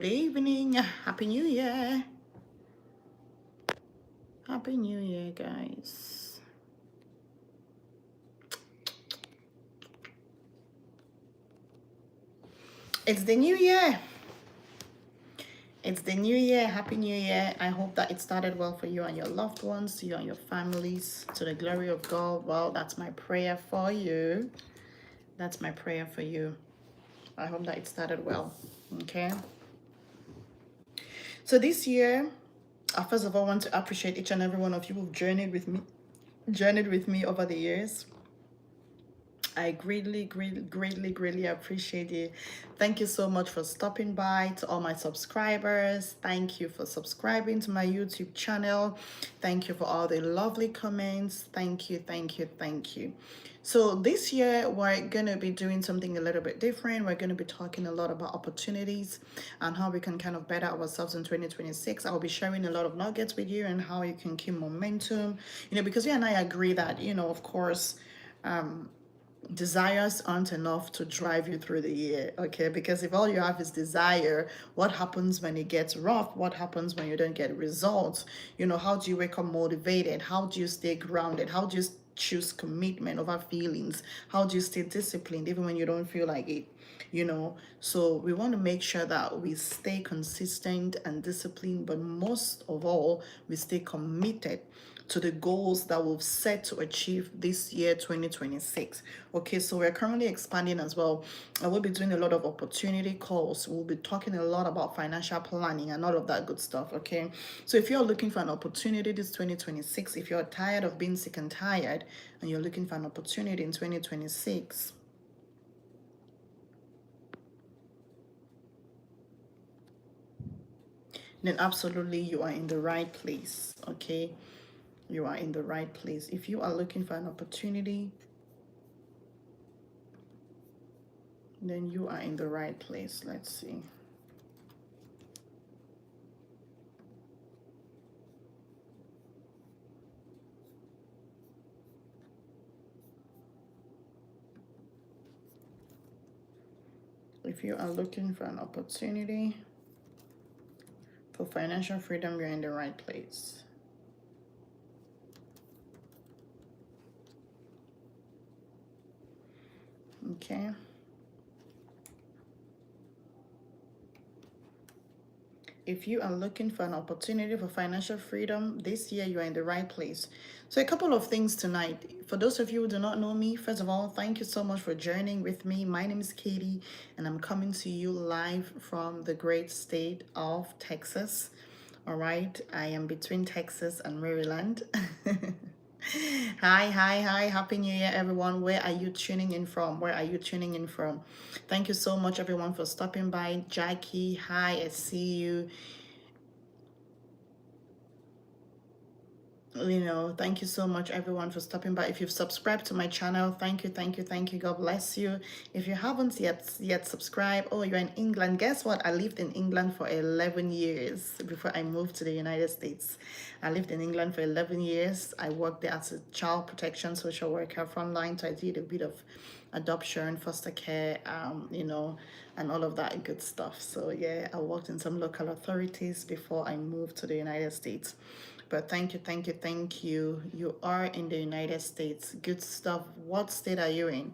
Good evening. Happy New Year. Happy New Year, guys. It's the new year. It's the new year. Happy New Year. I hope that it started well for you and your loved ones, you and your families, to the glory of God. Well, that's my prayer for you. That's my prayer for you. I hope that it started well. Okay. So this year, I first of all want to appreciate each and every one of you who've journeyed with me over the years. I greatly appreciate it. Thank you so much for stopping by. To all my subscribers, thank you for subscribing to my YouTube channel. Thank you for all the lovely comments. Thank you. So this year we're gonna be doing something a little bit different. We're gonna be talking a lot about opportunities and how we can kind of better ourselves in 2026. I'll be sharing a lot of nuggets with you and how you can keep momentum. Because you and I agree that, of course, desires aren't enough to drive you through the year, okay? Because if all you have is desire, what happens when it gets rough? What happens when you don't get results? How do you wake up motivated? How do you stay grounded? How do you choose commitment over feelings? How do you stay disciplined even when you don't feel like it? So we want to make sure that we stay consistent and disciplined, but most of all, we stay committed to the goals that we've set to achieve this year 2026. Okay, so we're currently expanding as well. I will be doing a lot of opportunity calls. We'll be talking a lot about financial planning and all of that good stuff. Okay, so if you're looking for an opportunity this 2026, if you're tired of being sick and tired and you're looking for an opportunity in 2026, then absolutely you are in the right place. Okay, you are in the right place. If you are looking for an opportunity, then you are in the right place. Let's see. If you are looking for an opportunity for financial freedom, you're in the right place. Okay. If you are looking for an opportunity for financial freedom this year, you are in the right place. So, a couple of things tonight. For those of you who do not know me, first of all, thank you so much for journeying with me. My name is Katie, and I'm coming to you live from the great state of Texas. All right, I am between Texas and Maryland. Hi. Happy New Year, everyone. Where are you tuning in from? Where are you tuning in from? Thank you so much, everyone, for stopping by. Jackie, hi, I see you. Thank you so much, everyone, for stopping by. If you've subscribed to my channel, thank you. God bless you. If you haven't yet subscribed, oh, you're in England. Guess what? I lived in England for 11 years before I moved to the United States. I lived in England for 11 years. I worked there as a child protection social worker frontline. So I did a bit of adoption, foster care, and all of that good stuff. So yeah, I worked in some local authorities before I moved to the United States. But thank you. You are in the United States. Good stuff. What state are you in?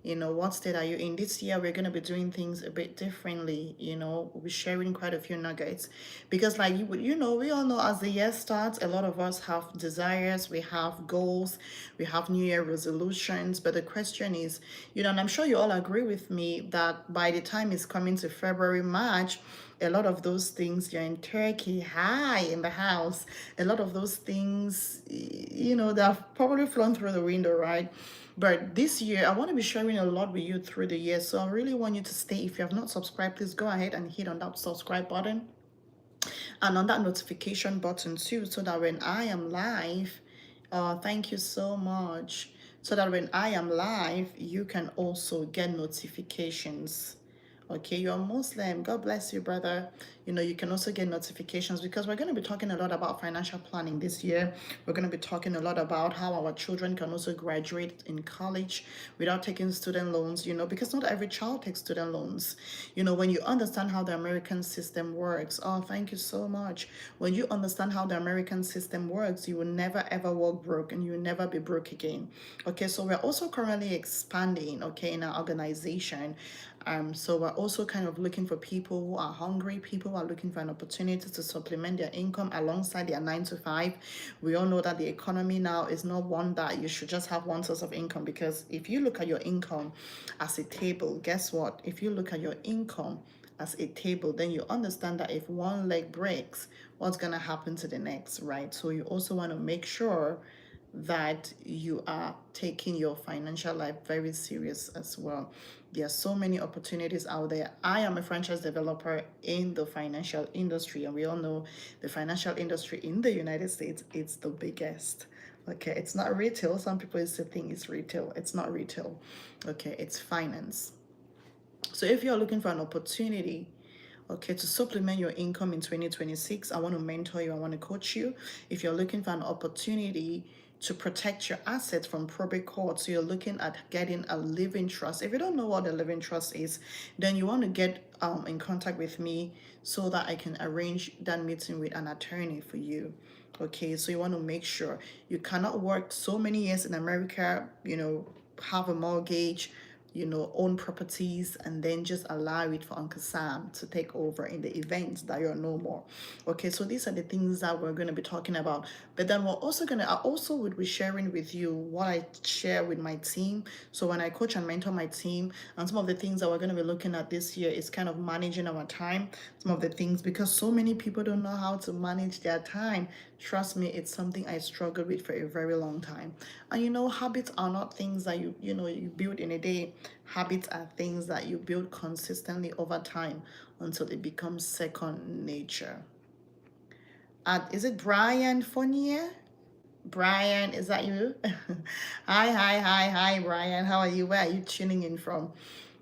What state are you in? This year, we're going to be doing things a bit differently. We'll be sharing quite a few nuggets. Because, like, we all know as the year starts, a lot of us have desires, we have goals, we have New Year resolutions. But the question is, and I'm sure you all agree with me that by the time it's coming to February, March, a lot of those things, you're in Turkey, hi, in the house, a lot of those things, they have probably flown through the window, right? But this year, I want to be sharing a lot with you through the year. So I really want you to stay. If you have not subscribed, please go ahead and hit on that subscribe button and on that notification button too, so that when I am live, thank you so much. So that when I am live, you can also get notifications. Okay, you're a Muslim. God bless you, brother. You know, you can also get notifications because we're going to be talking a lot about financial planning this year. We're going to be talking a lot about how our children can also graduate in college without taking student loans, you know, because not every child takes student loans. You know, when you understand how the American system works, oh, thank you so much. When you understand how the American system works, you will never ever walk broke and you will never be broke again. Okay, so we're also currently expanding, okay, in our organization. So we're also kind of looking for people who are hungry, people who are looking for an opportunity to supplement their income alongside their 9 to 5. We all know that the economy now is not one that you should just have one source of income, because if you look at your income as a table, guess what? If you look at your income as a table, then you understand that if one leg breaks, what's going to happen to the next, right? So you also want to make sure that you are taking your financial life very serious as well. There are so many opportunities out there. I am a franchise developer in the financial industry, and we all know the financial industry in the United States, it's the biggest. Okay, it's not retail. Some people used to think it's retail. It's not retail. Okay, it's finance. So if you're looking for an opportunity, okay, to supplement your income in 2026, I want to mentor you, I want to coach you. If you're looking for an opportunity to protect your assets from probate court, so you're looking at getting a living trust. If you don't know what a living trust is, then you want to get in contact with me so that I can arrange that meeting with an attorney for you. Okay, so you want to make sure you cannot work so many years in America, you know, have a mortgage, you know, own properties, and then just allow it for Uncle Sam to take over in the event that you're no more. Okay, so these are the things that we're going to be talking about. But then I also would be sharing with you what I share with my team. So when I coach and mentor my team, and some of the things that we're going to be looking at this year is kind of managing our time. Some of the things, because so many people don't know how to manage their time. Trust me, it's something I struggled with for a very long time. And you know, habits are not things that you build in a day. Habits are things that you build consistently over time until it becomes second nature. Is it Brian Fournier? Brian, is that you? Hi, Brian. How are you? Where are you tuning in from?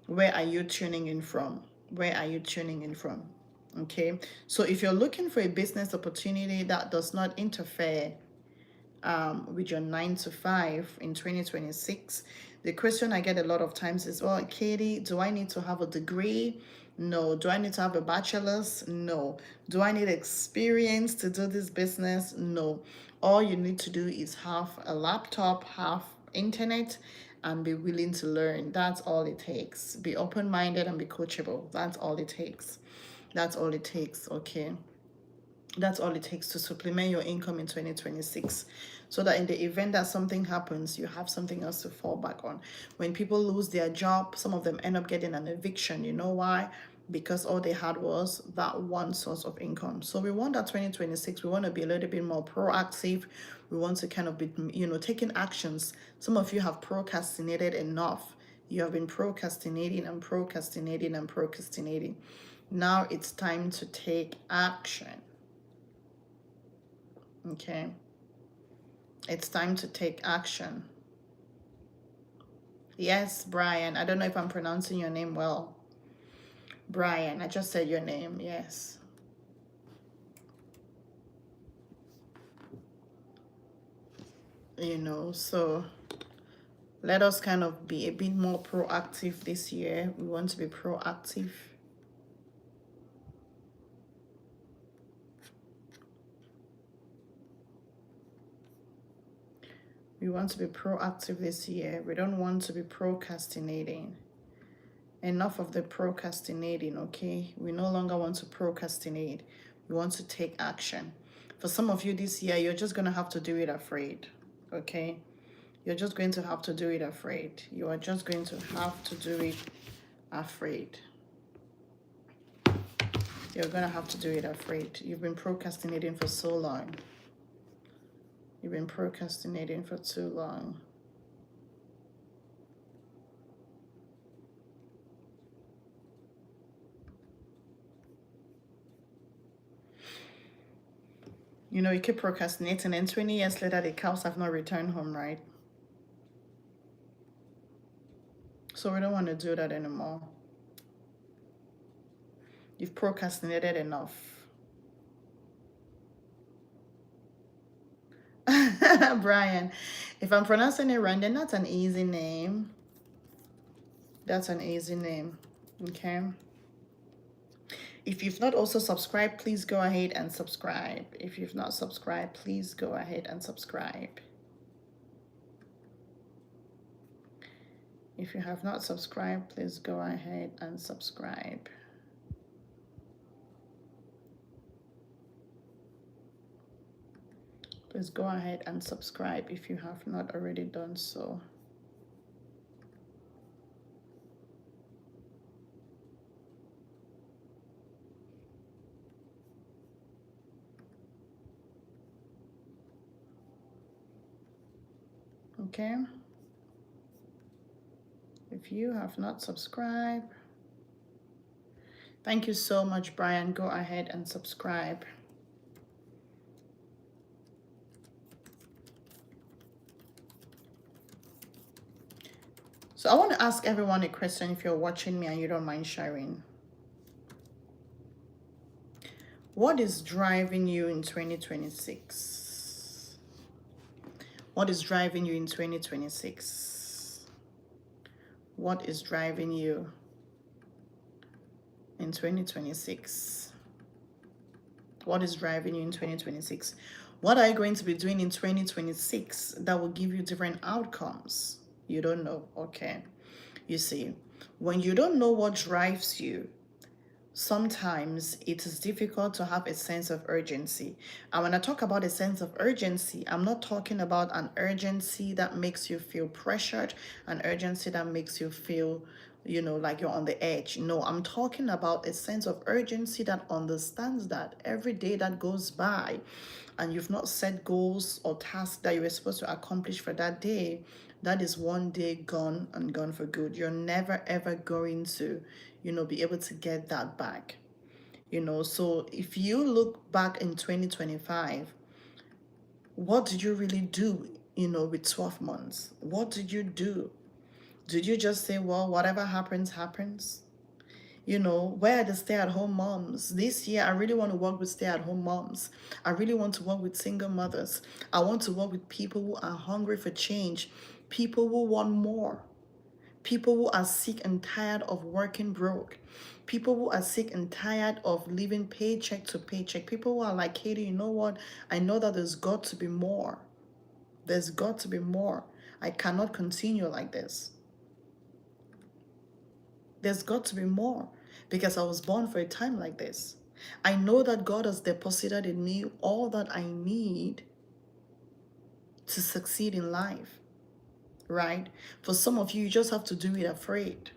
Where are you tuning in from? Where are you tuning in from? Okay, so if you're looking for a business opportunity that does not interfere with your 9 to 5 in 2026, the question I get a lot of times is, well, Katie, do I need to have a degree? No. Do I need to have a bachelor's? No. Do I need experience to do this business? No. All you need to do is have a laptop, have internet, and be willing to learn. That's all it takes. Be open-minded and be coachable. That's all it takes. That's all it takes, okay? That's all it takes to supplement your income in 2026, so that in the event that something happens, you have something else to fall back on. When people lose their job, some of them end up getting an eviction. You know why? Because all they had was that one source of income. So we want that 2026, we want to be a little bit more proactive. We want to kind of be, taking actions. Some of you have procrastinated enough. You have been procrastinating and procrastinating and procrastinating. Now it's time to take action. Okay, it's time to take action. Yes, Brian. I don't know if I'm pronouncing your name well. Brian, I just said your name. Yes. So let us kind of be a bit more proactive this year. We want to be proactive. We want to be proactive this year. We don't want to be procrastinating. Enough of the procrastinating, okay? We no longer want to procrastinate. We want to take action. For some of you this year, you're just going to have to do it afraid, okay? You're just going to have to do it afraid. You are just going to have to do it afraid. You're going to have to do it afraid. You've been procrastinating for so long. You've been procrastinating for too long. You keep procrastinating, and 20 years later, the cows have not returned home, right? So we don't want to do that anymore. You've procrastinated enough. Brian, if I'm pronouncing it right, then that's an easy name. That's an easy name. Okay. If you've not also subscribed, please go ahead and subscribe. If you've not subscribed, please go ahead and subscribe. If you have not subscribed, please go ahead and subscribe. Please go ahead and subscribe if you have not already done so. Okay. If you have not subscribed, thank you so much, Brian. Go ahead and subscribe. So I want to ask everyone a question if you're watching me and you don't mind sharing. What is driving you in 2026? What is driving you in 2026? What is driving you in 2026? What is driving you in 2026? What are you going to be doing in 2026 that will give you different outcomes? You don't know. Okay. You see, when you don't know what drives you, sometimes it is difficult to have a sense of urgency. And when I talk about a sense of urgency, I'm not talking about an urgency that makes you feel pressured, an urgency that makes you feel, you know, like you're on the edge. No, I'm talking about a sense of urgency that understands that every day that goes by and you've not set goals or tasks that you were supposed to accomplish for that day, that is one day gone and gone for good. You're never ever going to, you know, be able to get that back. You know, so if you look back in 2025, what did you really do, you know, with 12 months? What did you do? Did you just say, well, whatever happens, happens? You know, where are the stay-at-home moms? This year, I really want to work with stay-at-home moms. I really want to work with single mothers. I want to work with people who are hungry for change, people who want more, people who are sick and tired of working broke, people who are sick and tired of living paycheck to paycheck, people who are like, Katie, you know what? I know that there's got to be more. There's got to be more. I cannot continue like this. There's got to be more because I was born for a time like this. I know that God has deposited in me all that I need to succeed in life, right? For some of you, you just have to do it afraid.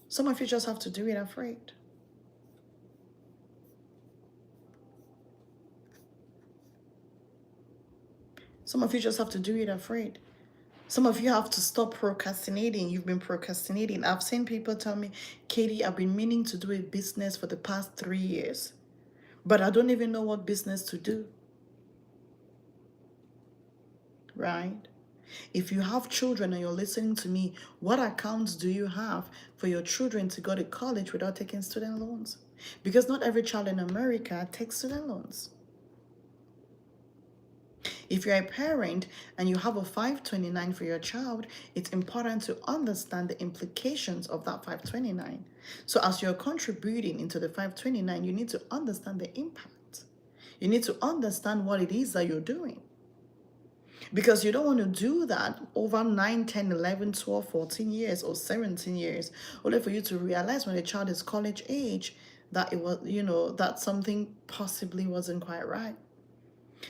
Some of you just have to do it afraid. Some of you just have to do it afraid. Some of you have to stop procrastinating. You've been procrastinating. I've seen people tell me, Katie, I've been meaning to do a business for the past 3 years, but I don't even know what business to do. Right? If you have children and you're listening to me, what accounts do you have for your children to go to college without taking student loans? Because not every child in America takes student loans. If you're a parent and you have a 529 for your child, it's important to understand the implications of that 529. So as you're contributing into the 529, you need to understand the impact. You need to understand what it is that you're doing. Because you don't want to do that over 9, 10, 11, 12, 14 years or 17 years, only for you to realize when a child is college age that it was, you know, that something possibly wasn't quite right.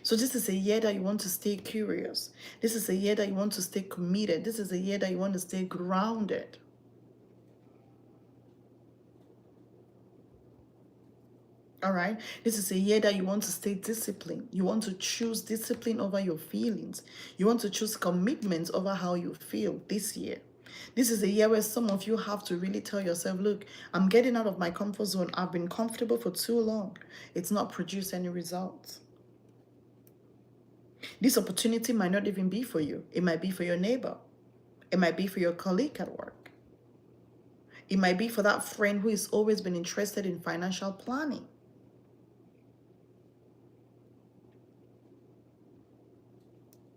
So this is a year that you want to stay curious. This is a year that you want to stay committed. This is a year that you want to stay grounded. All right. This is a year that you want to stay disciplined. You want to choose discipline over your feelings. You want to choose commitment over how you feel this year. This is a year where some of you have to really tell yourself, look, I'm getting out of my comfort zone. I've been comfortable for too long. It's not produced any results. This opportunity might not even be for you. It might be for your neighbor. It might be for your colleague at work. It might be for that friend who has always been interested in financial planning.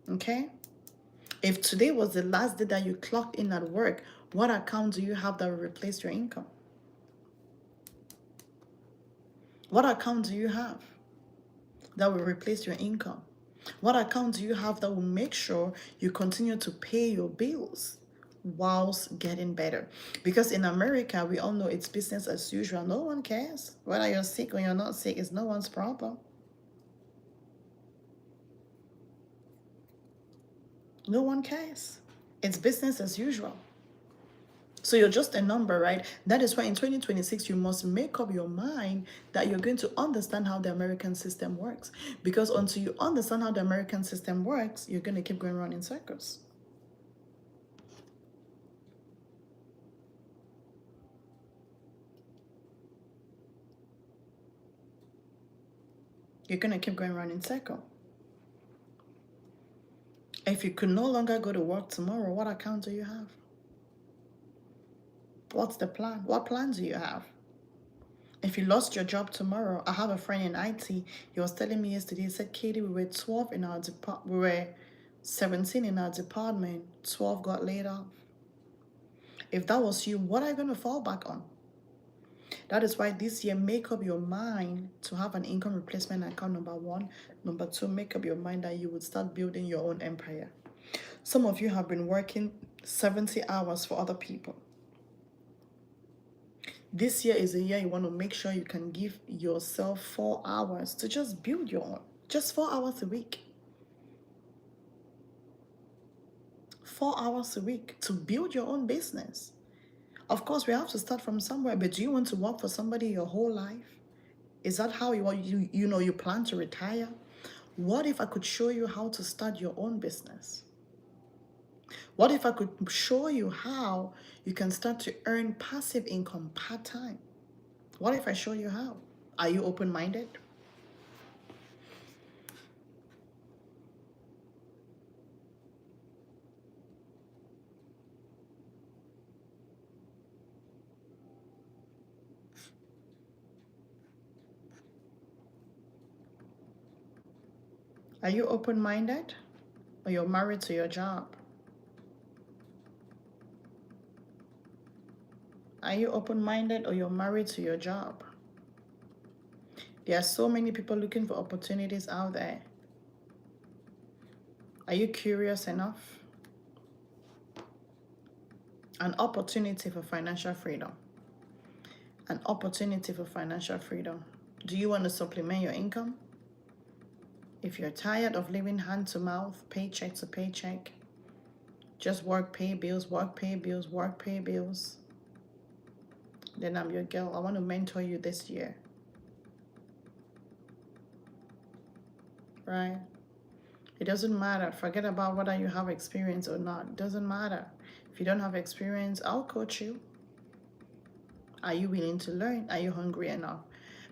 Okay? If today was the last day that you clocked in at work, what account do you have that will replace your income? What account do you have that will replace your income? What account do you have that will make sure you continue to pay your bills whilst getting better? Because in America, we all know it's business as usual. No one cares. Whether you're sick or you're not sick is no one's problem. No one cares. It's business as usual. So you're just a number, right? That is why in 2026, you must make up your mind that you're going to understand how the American system works. Because until you understand how the American system works, you're going to keep going around in circles. You're going to keep going around in circle. If you could no longer go to work tomorrow, what account do you have? What's the plan? What plan do you have? If you lost your job tomorrow, I have a friend in IT. He was telling me yesterday, he said, Katie, we were 12 in our department. We were 17 in our department. 12 got laid off. If that was you, what are you going to fall back on? That is why this year, make up your mind to have an income replacement account, number one. Number two, make up your mind that you would start building your own empire. Some of you have been working 70 hours for other people. This year is a year you want to make sure you can give yourself 4 hours to just build your own. Just 4 hours a week. 4 hours a week to build your own business. Of course, we have to start from somewhere, but do you want to work for somebody your whole life? Is that how you plan to retire? What if I could show you how to start your own business? What if I could show you how you can start to earn passive income part-time? What if I show you how? Are you open-minded? Are you open-minded? Or you're married to your job? Are you open-minded or you're married to your job? There are so many people looking for opportunities out there. Are you curious enough? An opportunity for financial freedom. An opportunity for financial freedom. Do you want to supplement your income? If you're tired of living hand to mouth, paycheck to paycheck, just work, pay bills, work, pay bills, work, pay bills, then I'm your girl. I want to mentor you this year. Right? It doesn't matter. Forget about whether you have experience or not. It doesn't matter. If you don't have experience, I'll coach you. Are you willing to learn? Are you hungry enough?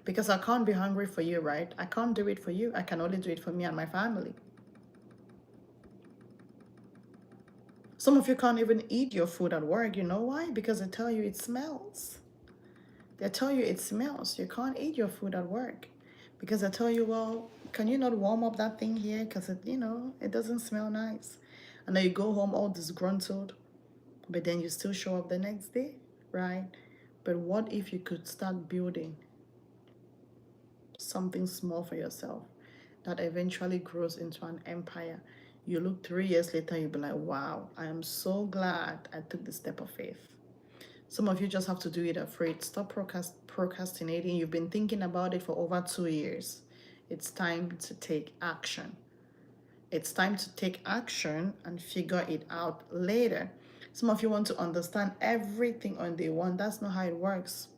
Because I can't be hungry for you, right? I can't do it for you. I can only do it for me and my family. Some of you can't even eat your food at work. You know why? Because they tell you it smells. They tell you it smells. You can't eat your food at work. Because they tell you, well, can you not warm up that thing here? Because, it doesn't smell nice. And then you go home all disgruntled. But then you still show up the next day, right? But what if you could start building something small for yourself that eventually grows into an empire? You look 3 years later, you'll be like, wow, I am so glad I took the step of faith. Some of you just have to do it afraid. Stop procrastinating. You've been thinking about it for over 2 years. It's time to take action. It's time to take action and figure it out later. Some of you want to understand everything on day one. That's not how it works.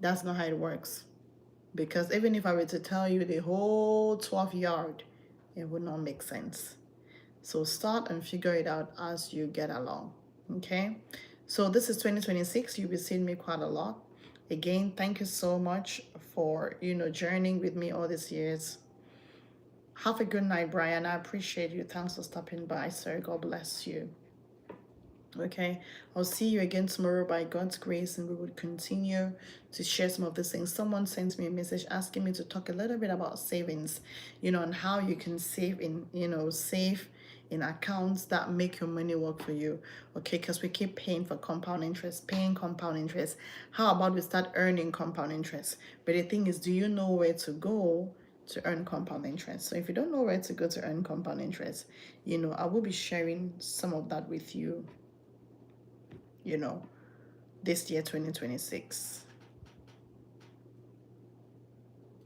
That's not how it works. Because even if I were to tell you the whole 12 yard, it would not make sense. So start and figure it out as you get along. Okay? So this is 2026. You'll be seeing me quite a lot. Again, thank you so much for, journeying with me all these years. Have a good night, Brian. I appreciate you. Thanks for stopping by, sir. God bless you. Okay, I'll see you again tomorrow by God's grace, and we will continue to share some of these things. Someone sent me a message asking me to talk a little bit about savings, and how you can save save in accounts that make your money work for you. Okay, because we keep paying for compound interest, paying compound interest. How about we start earning compound interest? But the thing is, do you know where to go to earn compound interest? So if you don't know where to go to earn compound interest, I will be sharing some of that with you you know, this year 2026.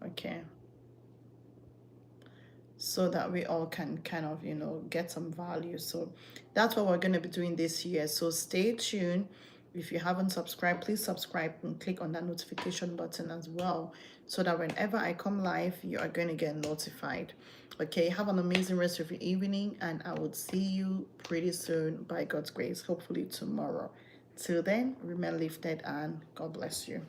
Okay. So that we all can kind of, get some value. So that's what we're going to be doing this year. So stay tuned. If you haven't subscribed, please subscribe and click on that notification button as well, so that whenever I come live, you are going to get notified. Okay, have an amazing rest of your evening, and I will see you pretty soon by God's grace, hopefully tomorrow. Till then, remain lifted and God bless you.